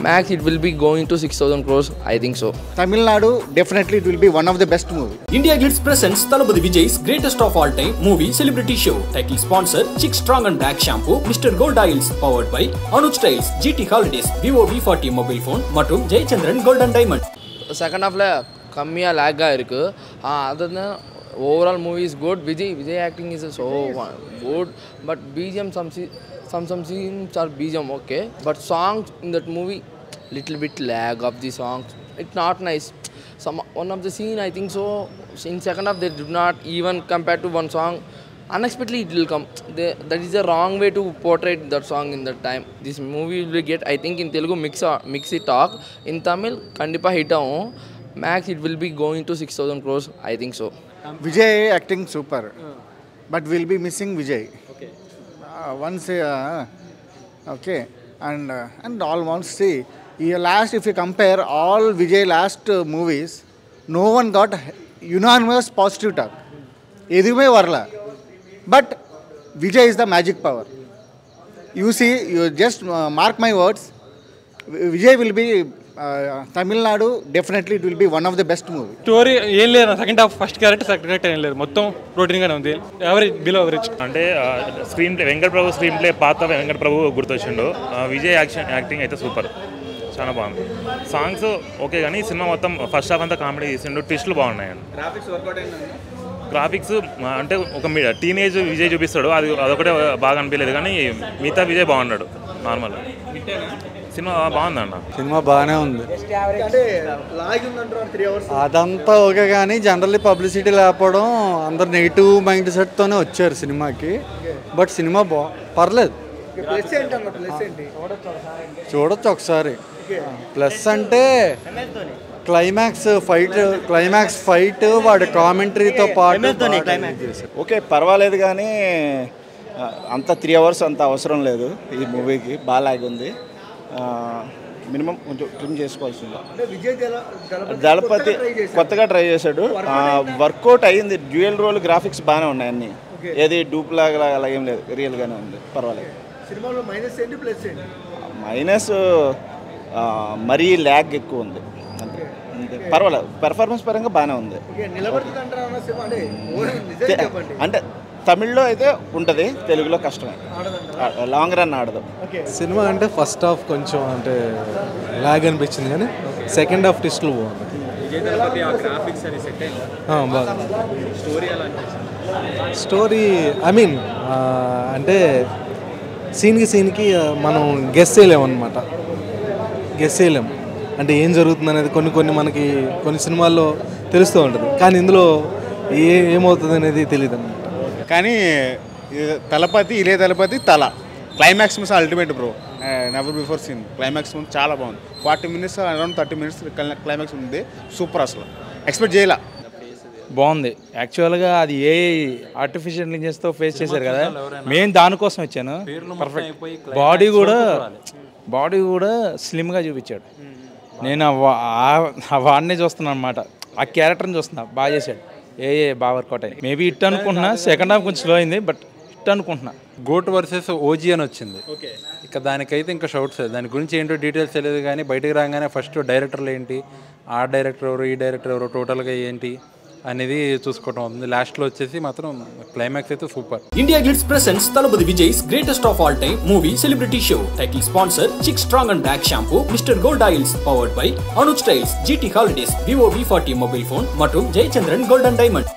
Max, it will be going to 6,000 crores. I think so. Tamil Nadu, definitely it will be one of the best movie. India Glitz presents Thalapathy Vijay's greatest of all time movie celebrity show. Title sponsor Chick Strong and Black Shampoo, Mr. Gold Oils, powered by Anuj Styles, GT Holidays, Vivo V40 mobile phone, மற்றும் Jayachandran Gold and Diamond. Second half la kammiya lag ga irukku. Other than overall movie is good. Vijay acting is so good, but BGM some scenes are BGM okay, but songs in that movie little bit lag of the songs. It's not nice. One of the scene I think so in second half they did not even compare to one song. Unexpectedly it will come. That is the wrong way to portray that song in that time. This movie will get I think in Telugu mix it talk. In Tamil kandipa hit avum. Max it will be going to 6,000 crores. I think so. Vijay acting super, but we'll be missing Vijay. Okay. Once okay, and all once see. If you compare all Vijay last movies, no one got unanimous positive talk. Edume varla. But Vijay is the magic power. You see, you just mark my words. Vijay will be Tamil Nadu, definitely it will be one of the best movie. Story ఏం లేదు, second half first character second character ఏం లేదు, మొత్తం routine గానే ఉంది. Average below average. అంటే screen play Venkata ప్రభు screen play పాత వెంకట ప్రభు గుర్తొచ్చిండు. Vijay acting అయితే సూపర్, చాలా బాగుంది. సాంగ్స్ ఓకే కానీ సినిమా మొత్తం ఫస్ట్ హాఫ్ అంతా కామెడీ చేసిండు, ట్విస్టులు బాగున్నాయండి. గ్రాఫిక్స్ అంటే ఒక టీనేజ్ విజయ్ చూపిస్తాడు, అదొకటే బాగా అనిపించలేదు కానీ మిగతా విజయ్ బాగున్నాడు. నార్మల్ సినిమా బాగుందన్న. సినిమా బాగానే ఉంది, అదంతా ఓకే కానీ జనరల్లీ పబ్లిసిటీ లేకపోవడం అందరు నెగిటివ్ మైండ్ సెట్తోనే వచ్చారు సినిమాకి. బట్ సినిమా పర్లేదు, చూడొచ్చు ఒకసారి. ప్లస్ అంటే క్లైమాక్స్ ఫైట్ వాడి కామెంటరీతో పాటు ఓకే పర్వాలేదు కానీ అంత 3 hours అంత అవసరం లేదు ఈ మూవీకి. బాగా లాగ్ ఉంది, మినిమం కొంచెం ట్రిమ్ చేసుకోవాల్సింది. దళపతి కొత్తగా ట్రై చేశాడు, వర్కౌట్ అయ్యింది. డ్యూయల్ రోల్ గ్రాఫిక్స్ బాగానే ఉన్నాయి అన్నీ, ఏది డూప్ లాగా అలా ఏం లేదు, రియల్గానే ఉంది, పర్వాలేదు. మైనస్ మరీ ల్యాగ్ ఎక్కువ ఉంది, పర్వాలేదు. పెర్ఫార్మెన్స్ పరంగా బాగానే ఉంది. అంటే తమిళ్లో అయితే ఉంటుంది, తెలుగులో కష్టమే, లాంగ్ రన్ ఆడదు. సినిమా అంటే ఫస్ట్ హాఫ్ కొంచెం అంటే లాగ్ అనిపించింది కానీ సెకండ్ హాఫ్ ట్విస్టులు బాగుంది. స్టోరీ ఐ మీన్ అంటే సీన్కి మనం గెస్ చేయలేము అనమాట. అంటే ఏం జరుగుతుంది అనేది కొన్ని మనకి కొన్ని సినిమాల్లో తెలుస్తూ ఉంటుంది, కానీ ఇందులో ఏమవుతుంది అనేది తెలియదు అనమాట. కానీ Thalapathy Thala climax miss ultimate bro, never before seen. Climax చాలా బాగుంది. 40 minutes అరౌండ్ 30 minutes క్లైమాక్స్ ఉంది, సూపర్. అసలు ఎక్స్పెక్ట్ చేయాల. బాగుంది. యాక్చువల్గా అది ఏ ఆర్టిఫిషియల్ ఇంటెలిజెన్స్తో ఫేస్ చేశారు కదా, మెయిన్ దానికోసం వచ్చాను. పర్ఫెక్ట్. బాడీ కూడా స్లిమ్గా చూపించాడు. నేను వాడినే చూస్తున్నాను అనమాట, ఆ క్యారెక్టర్ని చూస్తున్నా. బాగా చేశాడు, బాగా వర్కౌట్ అయ్యింది. మేబీ ఇట్ అనుకుంటున్నా, సెకండ్ హాఫ్ కొంచెం స్లో అయింది, బట్ ఇట్ అనుకుంటున్నా. గోట్ వర్సెస్ ఓజీ అని వచ్చింది, ఇక దానికైతే ఇంకా షౌట్స్. దాని గురించి ఏంటో డీటెయిల్స్ తెలియదు కానీ బయటకు రాగానే ఫస్ట్ డైరెక్టర్లు ఏంటి, ఆ డైరెక్టర్ ఎవరు, ఈ డైరెక్టర్ ఎవరు, టోటల్గా ఏంటి అనేది చూసుకోవటం అవుతుంది. లాస్ట్లో వచ్చేసి మాత్రం క్లైమాక్స్ అయితే super. India Glitz presents Thalapathy Vijay's greatest of all time movie celebrity show. Title sponsor Chick Strong and Black Shampoo, Mr. Gold Oils, powered by Anuj Styles, GT Holidays, Vivo V40 mobile phone, மற்றும் Jayachandran Gold and Diamond.